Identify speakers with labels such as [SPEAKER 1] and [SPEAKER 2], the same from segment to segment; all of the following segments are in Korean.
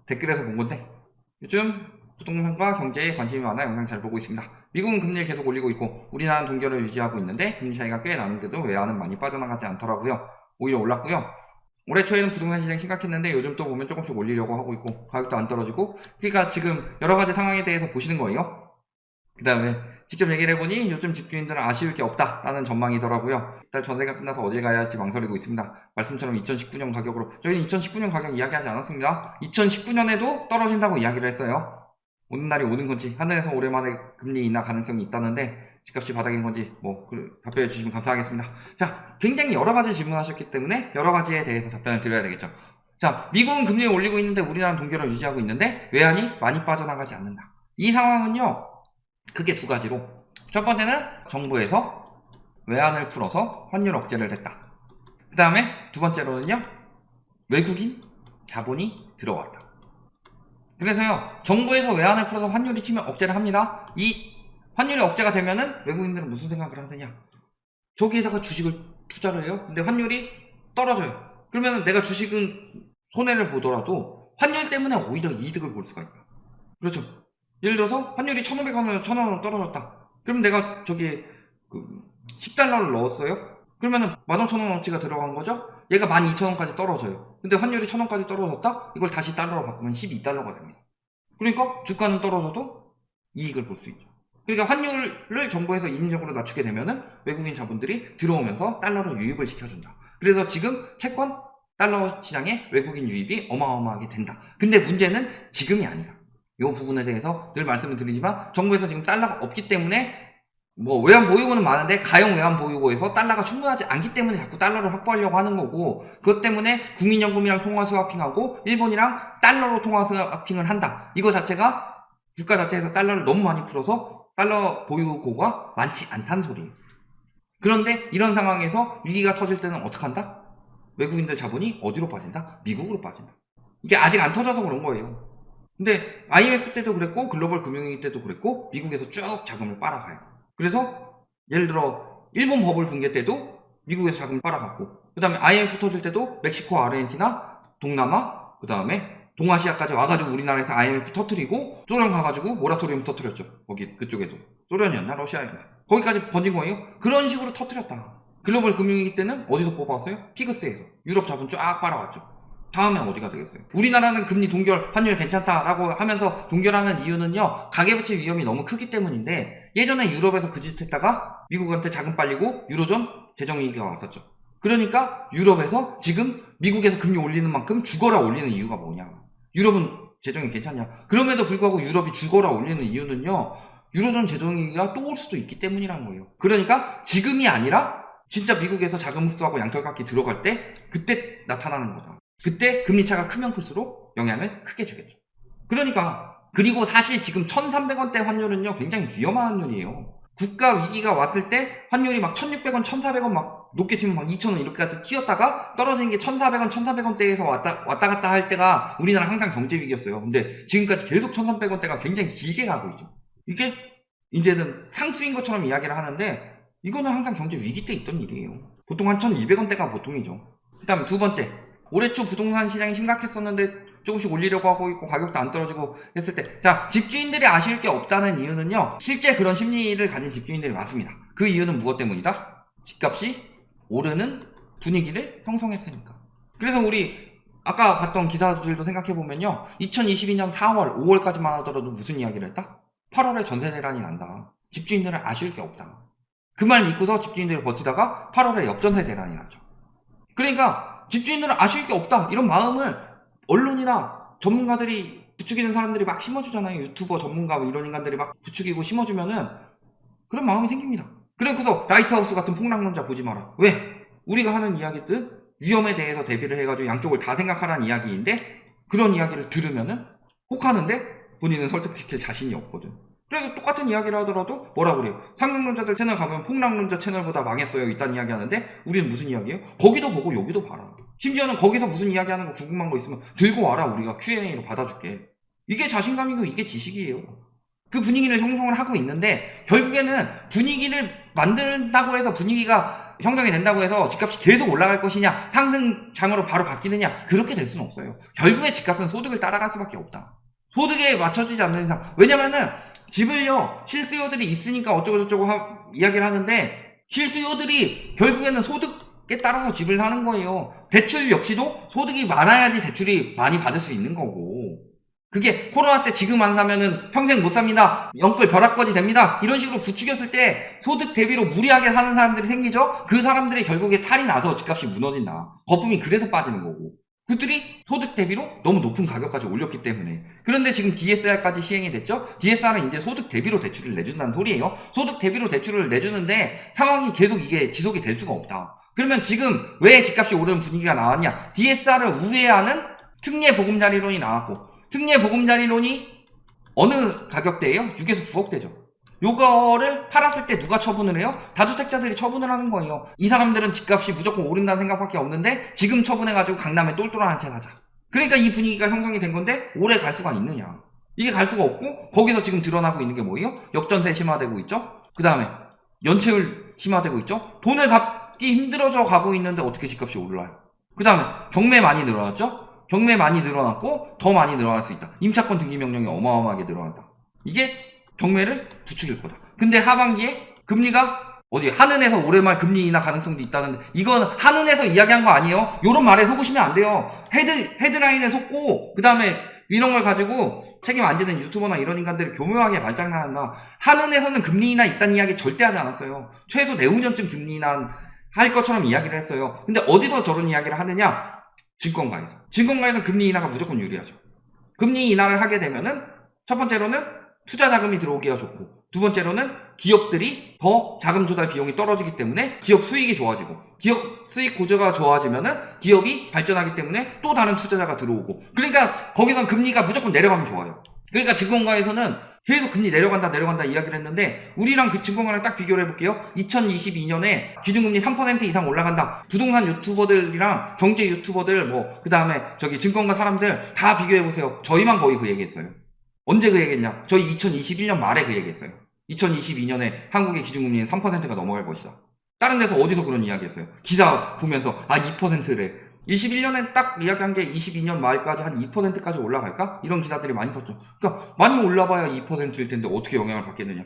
[SPEAKER 1] 댓글에서 본 건데 요즘 부동산과 경제에 관심이 많아 영상 잘 보고 있습니다. 미국은 금리를 계속 올리고 있고 우리나라는 동결을 유지하고 있는데 금리 차이가 꽤 나는데도 외환은 많이 빠져나가지 않더라고요. 오히려 올랐고요. 올해 초에는 부동산 시장이 심각했는데 요즘 또 보면 조금씩 올리려고 하고 있고 가격도 안 떨어지고, 그러니까 지금 여러가지 상황에 대해서 보시는 거예요. 그 다음에 직접 얘기를 해보니 요즘 집주인들은 아쉬울 게 없다라는 전망이더라고요. 일단 전세가 끝나서 어딜 가야 할지 망설이고 있습니다. 말씀처럼 2019년 가격으로, 저희는 2019년 가격 이야기하지 않았습니다. 2019년에도 떨어진다고 이야기를 했어요. 오는 날이 오는 건지, 하늘에서 오랜만에 금리 인하 가능성이 있다는데 집값이 바닥인 건지 답변해 주시면 감사하겠습니다. 자, 굉장히 여러 가지 질문하셨기 때문에 여러 가지에 대해서 답변을 드려야 되겠죠. 자, 미국은 금리를 올리고 있는데 우리나라는 동결을 유지하고 있는데 외환이 많이 빠져나가지 않는다. 이 상황은요, 크게 두 가지로, 첫 번째는 정부에서 외환을 풀어서 환율 억제를 했다. 그 다음에 두 번째로는요, 외국인 자본이 들어왔다. 그래서요, 정부에서 외환을 풀어서 환율이 치면 억제를 합니다. 이 환율이 억제가 되면은 외국인들은 무슨 생각을 하느냐, 저기에다가 주식을 투자를 해요. 근데 환율이 떨어져요. 그러면 내가 주식은 손해를 보더라도 환율 때문에 오히려 이득을 볼 수가 있다. 그렇죠. 예를 들어서 환율이 1,500원에서 1,000원으로 떨어졌다. 그럼 내가 저기 10달러를 넣었어요. 그러면은 15,000원어치가 들어간 거죠. 얘가 12,000원까지 떨어져요. 근데 환율이 1,000원까지 떨어졌다? 이걸 다시 달러로 바꾸면 12달러가 됩니다. 그러니까 주가는 떨어져도 이익을 볼 수 있죠. 그러니까 환율을 정부에서 인위적으로 낮추게 되면은 외국인 자본들이 들어오면서 달러로 유입을 시켜준다. 그래서 지금 채권 달러 시장에 외국인 유입이 어마어마하게 된다. 근데 문제는 지금이 아니다. 이 부분에 대해서 늘 말씀을 드리지만 정부에서 지금 달러가 없기 때문에 외환 보유고는 많은데 가용 외환 보유고에서 달러가 충분하지 않기 때문에 자꾸 달러를 확보하려고 하는 거고, 그것 때문에 국민연금이랑 통화 스와핑하고 일본이랑 달러로 통화 스와핑을 한다. 이거 자체가 국가 자체에서 달러를 너무 많이 풀어서 달러 보유고가 많지 않다는 소리예요. 그런데 이런 상황에서 위기가 터질 때는 어떻게 한다? 외국인들 자본이 어디로 빠진다? 미국으로 빠진다. 이게 아직 안 터져서 그런 거예요. 근데 IMF 때도 그랬고 글로벌 금융위기 때도 그랬고 미국에서 쭉 자금을 빨아가요. 그래서 예를 들어 일본 버블 붕괴 때도 미국에서 자금을 빨아갔고, 그 다음에 IMF 터질 때도 멕시코, 아르헨티나, 동남아, 그 다음에 동아시아까지 와가지고 우리나라에서 IMF 터뜨리고 소련 가가지고 모라토리움 터뜨렸죠. 거기 그쪽에도 소련이었나 러시아였나 거기까지 번진 거예요. 그런 식으로 터뜨렸다. 글로벌 금융위기 때는 어디서 뽑아왔어요? 피그스에서 유럽 자본 쫙 빨아왔죠. 다음엔 어디가 되겠어요? 우리나라는 금리 동결, 환율 괜찮다라고 하면서 동결하는 이유는요, 가계부채 위험이 너무 크기 때문인데, 예전에 유럽에서 그 짓 했다가 미국한테 자금 빨리고 유로존 재정위기가 왔었죠. 그러니까 유럽에서 지금 미국에서 금리 올리는 만큼 죽어라 올리는 이유가 뭐냐, 유럽은 재정이 괜찮냐. 그럼에도 불구하고 유럽이 죽어라 올리는 이유는요, 유로존 재정위기가 또 올 수도 있기 때문이라는 거예요. 그러니까 지금이 아니라 진짜 미국에서 자금 흡수하고 양털깎기 들어갈 때 그때 나타나는 거다. 그때 금리차가 크면 클수록 영향을 크게 주겠죠. 그러니까, 그리고 사실 지금 1,300원대 환율은요, 굉장히 위험한 환율이에요. 국가 위기가 왔을 때 환율이 막 1,600원, 1,400원 막 높게 튀면 막 2,000원 이렇게까지 튀었다가 떨어지는 게 1,400원, 1,400원대에서 왔다 갔다 할 때가 우리나라 항상 경제 위기였어요. 근데 지금까지 계속 1,300원대가 굉장히 길게 가고 있죠. 이게 이제는 상수인 것처럼 이야기를 하는데 이거는 항상 경제 위기 때 있던 일이에요. 보통 한 1,200원대가 보통이죠. 그 다음에 두 번째, 올해 초 부동산 시장이 심각했었는데 조금씩 올리려고 하고 있고 가격도 안 떨어지고 했을 때, 자, 집주인들이 아쉬울 게 없다는 이유는요, 실제 그런 심리를 가진 집주인들이 많습니다. 그 이유는 무엇 때문이다? 집값이 오르는 분위기를 형성했으니까. 그래서 우리 아까 봤던 기사들도 생각해보면요, 2022년 4월, 5월까지만 하더라도 무슨 이야기를 했다? 8월에 전세 대란이 난다. 집주인들은 아쉬울 게 없다. 그 말 믿고서 집주인들이 버티다가 8월에 역전세 대란이 났죠. 그러니까 집주인들은 아쉬울 게 없다, 이런 마음을 언론이나 전문가들이, 부추기는 사람들이 막 심어주잖아요. 유튜버 전문가 이런 인간들이 막 부추기고 심어주면은 그런 마음이 생깁니다. 그래서 라이트하우스 같은 폭락론자 보지 마라. 왜? 우리가 하는 이야기들 위험에 대해서 대비를 해가지고 양쪽을 다 생각하라는 이야기인데, 그런 이야기를 들으면은 혹하는데 본인은 설득시킬 자신이 없거든. 그래서 똑같은 이야기를 하더라도 뭐라 그래요? 상승론자들 채널 가면 폭락론자 채널보다 망했어요 이딴 이야기 하는데, 우리는 무슨 이야기예요? 거기도 보고 여기도 봐라. 심지어는 거기서 무슨 이야기 하는 거 궁금한 거 있으면 들고 와라, 우리가 Q&A로 받아줄게. 이게 자신감이고 이게 지식이에요. 그 분위기를 형성을 하고 있는데, 결국에는 분위기를 만든다고 해서 분위기가 형성이 된다고 해서 집값이 계속 올라갈 것이냐, 상승장으로 바로 바뀌느냐, 그렇게 될 수는 없어요. 결국에 집값은 소득을 따라갈 수밖에 없다. 소득에 맞춰지지 않는 이상. 왜냐면은 집을요, 실수요들이 있으니까 어쩌고저쩌고 이야기를 하는데, 실수요들이 결국에는 소득에 따라서 집을 사는 거예요. 대출 역시도 소득이 많아야지 대출이 많이 받을 수 있는 거고, 그게 코로나 때 지금 안 사면은 평생 못 삽니다, 영끌 벼락거지 됩니다, 이런 식으로 부추겼을 때 소득 대비로 무리하게 사는 사람들이 생기죠. 그 사람들이 결국에 탈이 나서 집값이 무너진다. 거품이 그래서 빠지는 거고, 그들이 소득 대비로 너무 높은 가격까지 올렸기 때문에. 그런데 지금 DSR까지 시행이 됐죠. DSR은 이제 소득 대비로 대출을 내준다는 소리예요. 소득 대비로 대출을 내주는데 상황이 계속 이게 지속이 될 수가 없다. 그러면 지금 왜 집값이 오르는 분위기가 나왔냐? DSR을 우회하는 특례 보금자리론이 나왔고, 특례 보금자리론이 어느 가격대예요? 6에서 9억대죠. 요거를 팔았을 때 누가 처분을 해요? 다주택자들이 처분을 하는 거예요. 이 사람들은 집값이 무조건 오른다는 생각밖에 없는데 지금 처분해가지고 강남에 똘똘한 한 채 사자. 그러니까 이 분위기가 형성이 된 건데 오래 갈 수가 있느냐? 이게 갈 수가 없고, 거기서 지금 드러나고 있는 게 뭐예요? 역전세 심화되고 있죠? 그 다음에 연체율 심화되고 있죠? 돈을 갚기 힘들어져 가고 있는데 어떻게 집값이 올라요? 그 다음에 경매 많이 늘어났죠? 경매 많이 늘어났고 더 많이 늘어날 수 있다. 임차권 등기 명령이 어마어마하게 늘어났다. 이게 경매를 부추길 거다. 근데 하반기에 금리가 어디 한은에서 올해말 금리 인하 가능성도 있다는데, 이건 한은에서 이야기한 거 아니에요. 요런 말에 속으시면 안 돼요. 헤드라인에 속고 그 다음에 이런 걸 가지고 책임 안 지는 유튜버나 이런 인간들이 교묘하게 말장난한다. 한은에서는 금리 인하 있다는 이야기 절대 하지 않았어요. 최소 내후년쯤 금리 인하 할 것처럼 이야기를 했어요. 근데 어디서 저런 이야기를 하느냐? 증권가에서. 증권가에서는 금리 인하가 무조건 유리하죠. 금리 인하를 하게 되면은 첫 번째로는 투자 자금이 들어오기가 좋고, 두 번째로는 기업들이 더 자금 조달 비용이 떨어지기 때문에 기업 수익이 좋아지고, 기업 수익 구조가 좋아지면은 기업이 발전하기 때문에 또 다른 투자자가 들어오고, 그러니까 거기선 금리가 무조건 내려가면 좋아요. 그러니까 증권가에서는 계속 금리 내려간다 이야기를 했는데, 우리랑 그 증권가랑 딱 비교를 해볼게요. 2022년에 기준금리 3% 이상 올라간다. 부동산 유튜버들이랑 경제 유튜버들 그 다음에 저기 증권가 사람들 다 비교해보세요. 저희만 거의 그 얘기했어요. 언제 그 얘기했냐? 저희 2021년 말에 그 얘기했어요. 2022년에 한국의 기준금리는 3%가 넘어갈 것이다. 다른 데서 어디서 그런 이야기 했어요? 기사 보면서 2%래. 21년에 딱 이야기한 게 22년 말까지 한 2%까지 올라갈까? 이런 기사들이 많이 떴죠. 그러니까 많이 올라봐야 2%일 텐데 어떻게 영향을 받겠느냐?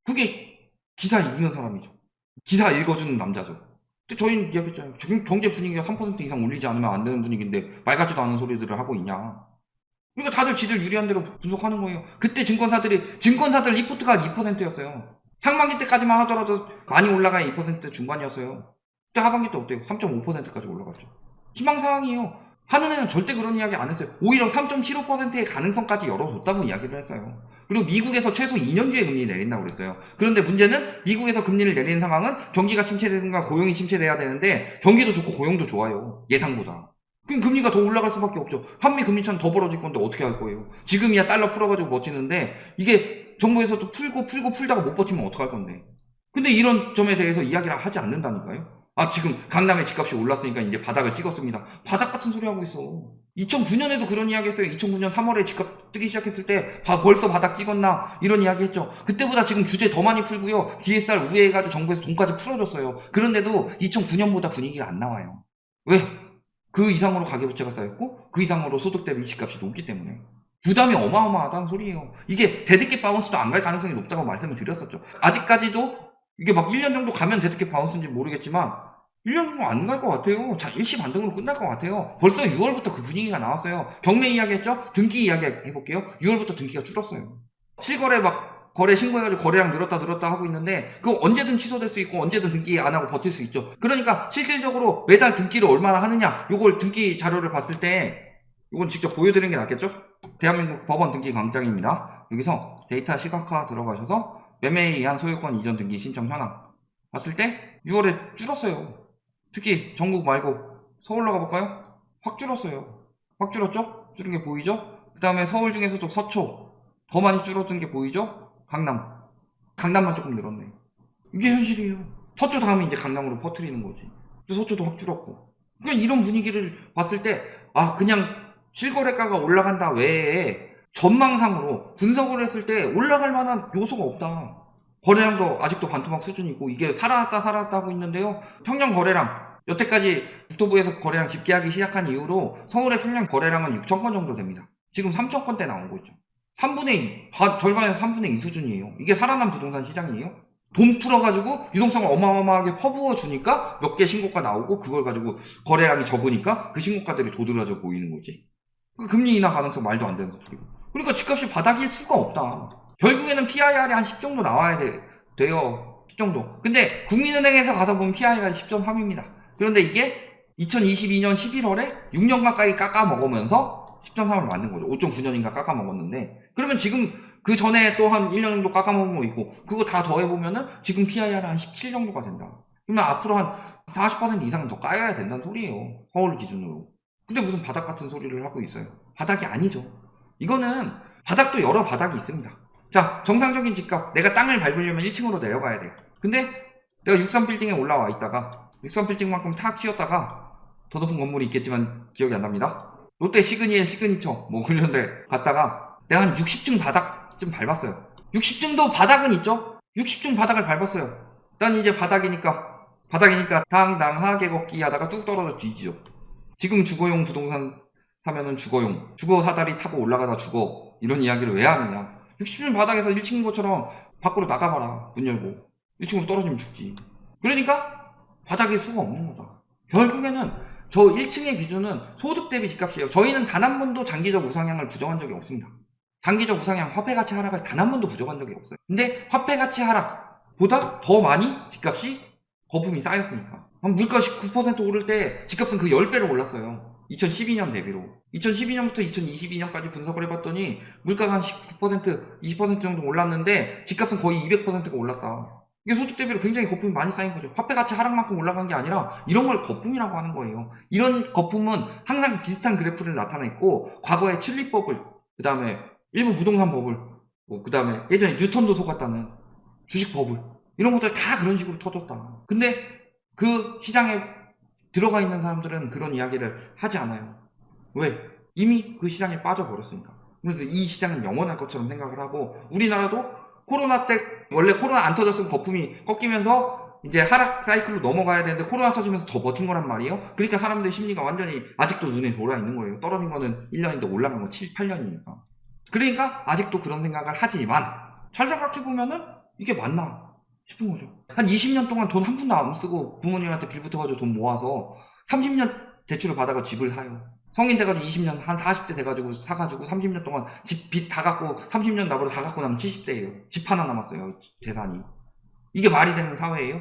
[SPEAKER 1] 그게 기사 읽는 사람이죠. 기사 읽어주는 남자죠. 근데 저희는 이야기했잖아요. 지금 경제 분위기가 3% 이상 올리지 않으면 안 되는 분위기인데 말 같지도 않은 소리들을 하고 있냐? 그러니까 다들 지들 유리한 대로 분석하는 거예요. 그때 증권사들 리포트가 2%였어요. 상반기 때까지만 하더라도 많이 올라가야 2% 중반이었어요. 그때 하반기 때 어때요? 3.5%까지 올라갔죠. 희망사항이에요. 한은에는 절대 그런 이야기 안 했어요. 오히려 3.75%의 가능성까지 열어뒀다고 이야기를 했어요. 그리고 미국에서 최소 2년 뒤에 금리 내린다고 그랬어요. 그런데 문제는 미국에서 금리를 내리는 상황은 경기가 침체되든가 고용이 침체돼야 되는데, 경기도 좋고 고용도 좋아요. 예상보다. 그럼 금리가 더 올라갈 수밖에 없죠. 한미 금리차는 더 벌어질 건데 어떻게 할 거예요? 지금이야 달러 풀어가지고 버티는데, 이게 정부에서도 풀다가 못 버티면 어떡할 건데. 근데 이런 점에 대해서 이야기를 하지 않는다니까요. 지금 강남의 집값이 올랐으니까 이제 바닥을 찍었습니다. 바닥 같은 소리 하고 있어. 2009년에도 그런 이야기 했어요. 2009년 3월에 집값 뜨기 시작했을 때 벌써 바닥 찍었나 이런 이야기 했죠. 그때보다 지금 규제 더 많이 풀고요. DSR 우회해가지고 정부에서 돈까지 풀어줬어요. 그런데도 2009년보다 분위기가 안 나와요. 왜? 그 이상으로 가계부채가 쌓였고 그 이상으로 소득 대비 집값이 높기 때문에 부담이 어마어마하다는 소리예요. 이게 데드캣 바운스도 안 갈 가능성이 높다고 말씀을 드렸었죠. 아직까지도 이게 막 1년 정도 가면 데드캣 바운스인지 모르겠지만 1년 정도 안 갈 것 같아요. 일시 반등으로 끝날 것 같아요. 벌써 6월부터 그 분위기가 나왔어요. 경매 이야기 했죠? 등기 이야기 해볼게요. 6월부터 등기가 줄었어요. 실거래 막 거래 신고해가지고 거래량 늘었다 하고 있는데, 그거 언제든 취소될 수 있고 언제든 등기 안 하고 버틸 수 있죠. 그러니까 실질적으로 매달 등기를 얼마나 하느냐, 요걸 등기 자료를 봤을 때 이건 직접 보여드리는 게 낫겠죠? 대한민국 법원 등기 광장입니다. 여기서 데이터 시각화 들어가셔서 매매에 의한 소유권 이전 등기 신청 현황 봤을 때 6월에 줄었어요. 특히 전국 말고 서울로 가볼까요? 확 줄었어요. 확 줄었죠? 줄은 게 보이죠? 그 다음에 서울 중에서도 서초 더 많이 줄어든 게 보이죠? 강남만 조금 늘었네. 이게 현실이에요. 서초 다음에 이제 강남으로 퍼뜨리는 거지. 서초도 확 줄었고. 그냥 이런 분위기를 봤을 때 그냥 실거래가가 올라간다 외에 전망상으로 분석을 했을 때 올라갈 만한 요소가 없다. 거래량도 아직도 반토막 수준이고 이게 살아났다 하고 있는데요. 평년 거래량 여태까지 국토부에서 거래량 집계하기 시작한 이후로 서울의 평년 거래량은 6,000건 정도 됩니다. 지금 3,000건대 나오고 있죠. 3분의 2, 절반에서 3분의 2 수준이에요. 이게 살아난 부동산 시장이에요. 돈 풀어가지고 유동성을 어마어마하게 퍼부어 주니까 몇 개 신고가 나오고 그걸 가지고 거래량이 적으니까 그 신고가들이 도드라져 보이는 거지. 금리 인하 가능성 말도 안 되는 소리고. 그러니까 집값이 바닥일 수가 없다. 결국에는 PIR이 한 10 정도 나와야 돼요. 10 정도. 근데 국민은행에서 가서 보면 PIR이 10.3입니다. 그런데 이게 2022년 11월에 6년 가까이 깎아먹으면서 10.3을 만든 거죠. 5.9년인가 깎아먹었는데 그러면 지금 그 전에 또 한 1년 정도 깎아먹은 거 있고 그거 다 더해보면은 지금 PIR은 한 17 정도가 된다. 그러면 앞으로 한 40% 이상은 더 까야 된다는 소리예요. 서울 기준으로. 근데 무슨 바닥 같은 소리를 하고 있어요. 바닥이 아니죠. 이거는 바닥도 여러 바닥이 있습니다. 자, 정상적인 집값. 내가 땅을 밟으려면 1층으로 내려가야 돼요. 근데 내가 63빌딩에 올라와 있다가 63빌딩만큼 탁 튀었다가 더 높은 건물이 있겠지만 기억이 안 납니다. 롯데 시그니처 뭐 그런데 갔다가 내가 한 60층 바닥 좀 밟았어요. 60층도 바닥은 있죠. 60층 바닥을 밟았어요. 난 이제 바닥이니까 당당하게 걷기 하다가 뚝 떨어져 뒤지죠. 지금 주거용 부동산 사면은 주거 사다리 타고 올라가다 죽어 이런 이야기를 왜 하느냐. 60층 바닥에서 1층인 것처럼 밖으로 나가봐라. 문 열고 1층으로 떨어지면 죽지. 그러니까 바닥일 수가 없는 거다. 결국에는 저 1층의 기준은 소득 대비 집값이에요. 저희는 단 한 번도 장기적 우상향을 부정한 적이 없습니다. 장기적 우상향, 화폐가치 하락을 단 한 번도 부정한 적이 없어요. 근데 화폐가치 하락보다 더 많이 집값이 거품이 쌓였으니까. 물가 19% 오를 때 집값은 그 10배로 올랐어요. 2012년 대비로. 2012년부터 2022년까지 분석을 해봤더니 물가가 한 19%, 20% 정도 올랐는데 집값은 거의 200%가 올랐다. 이게 소득 대비로 굉장히 거품이 많이 쌓인 거죠. 화폐가치 하락만큼 올라간 게 아니라 이런 걸 거품이라고 하는 거예요. 이런 거품은 항상 비슷한 그래프를 나타냈고 과거에 튤립법을, 그 다음에 일부 부동산 법을, 그 다음에 예전에 뉴턴도 속았다는 주식 법을, 이런 것들 다 그런 식으로 터졌다. 근데 그 시장에 들어가 있는 사람들은 그런 이야기를 하지 않아요. 왜? 이미 그 시장에 빠져버렸으니까. 그래서 이 시장은 영원할 것처럼 생각을 하고, 우리나라도 코로나 때 원래 코로나 안 터졌으면 거품이 꺾이면서 이제 하락 사이클로 넘어가야 되는데 코로나 터지면서 더 버틴 거란 말이에요. 그러니까 사람들의 심리가 완전히 아직도 눈에 돌아 있는 거예요. 떨어진 거는 1년인데 올라간 건 7, 8년이니까. 그러니까 아직도 그런 생각을 하지만 잘 생각해보면은 이게 맞나 싶은 거죠. 한 20년 동안 돈 한 푼도 안 쓰고 부모님한테 빌 붙어가지고 돈 모아서 30년 대출을 받아가 집을 사요. 성인 돼가지고 20년, 한 40대 돼가지고 사가지고 30년 동안 집 빚 다 갚고 30년 나보다 다 갚고 나면 70대예요. 집 하나 남았어요. 재산이. 이게 말이 되는 사회예요?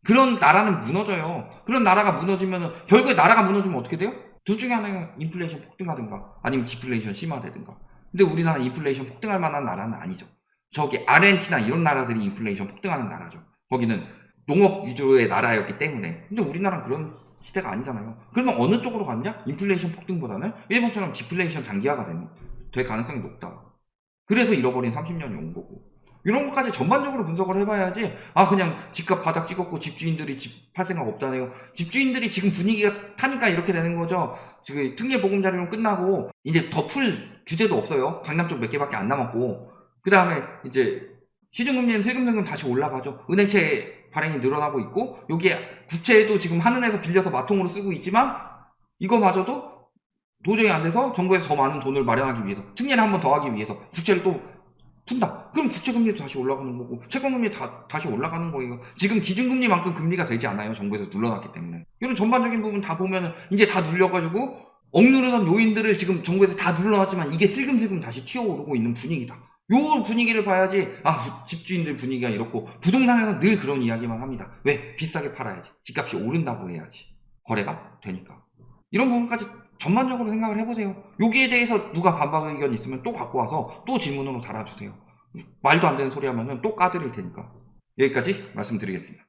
[SPEAKER 1] 그런 나라는 무너져요. 그런 나라가 무너지면 결국에 나라가 무너지면 어떻게 돼요? 둘 중에 하나가 인플레이션 폭등하든가 아니면 디플레이션 심화되든가. 근데 우리나라는 인플레이션 폭등할 만한 나라는 아니죠. 저기 아르헨티나 이런 나라들이 인플레이션 폭등하는 나라죠. 거기는 농업 위주의 나라였기 때문에. 근데 우리나라는 그런 시대가 아니잖아요. 그러면 어느 쪽으로 갔냐? 인플레이션 폭등보다는 일본처럼 디플레이션 장기화가 될 가능성이 높다. 그래서 잃어버린 30년이 온 거고. 이런 것까지 전반적으로 분석을 해봐야지, 그냥 집값 바닥 찍었고 집주인들이 집 팔 생각 없다네요. 집주인들이 지금 분위기가 타니까 이렇게 되는 거죠. 지금 특례 보금자리론 끝나고 이제 더 풀 규제도 없어요. 강남 쪽 몇 개밖에 안 남았고, 그 다음에 이제 시중금리는 세금 다시 올라가죠. 은행채 발행이 늘어나고 있고, 여기에 국채도 지금 한은에서 빌려서 마통으로 쓰고 있지만 이거마저도 도저히 안 돼서 정부에서 더 많은 돈을 마련하기 위해서, 특례를 한 번 더 하기 위해서 국채를 또 푼다. 그럼 국채금리도 다시 올라가는 거고 채권금리 다시 올라가는 거예요. 지금 기준금리만큼 금리가 되지 않아요. 정부에서 눌러놨기 때문에. 이런 전반적인 부분 다 보면은 이제 다 눌려가지고 억누르던 요인들을 지금 정부에서 다 눌러놨지만 이게 슬금슬금 다시 튀어오르고 있는 분위기다. 요 분위기를 봐야지, 집주인들 분위기가 이렇고, 부동산에서 늘 그런 이야기만 합니다. 왜? 비싸게 팔아야지. 집값이 오른다고 해야지. 거래가 되니까. 이런 부분까지 전반적으로 생각을 해보세요. 여기에 대해서 누가 반박 의견 있으면 또 갖고 와서 또 질문으로 달아주세요. 말도 안 되는 소리 하면은 또 까드릴 테니까. 여기까지 말씀드리겠습니다.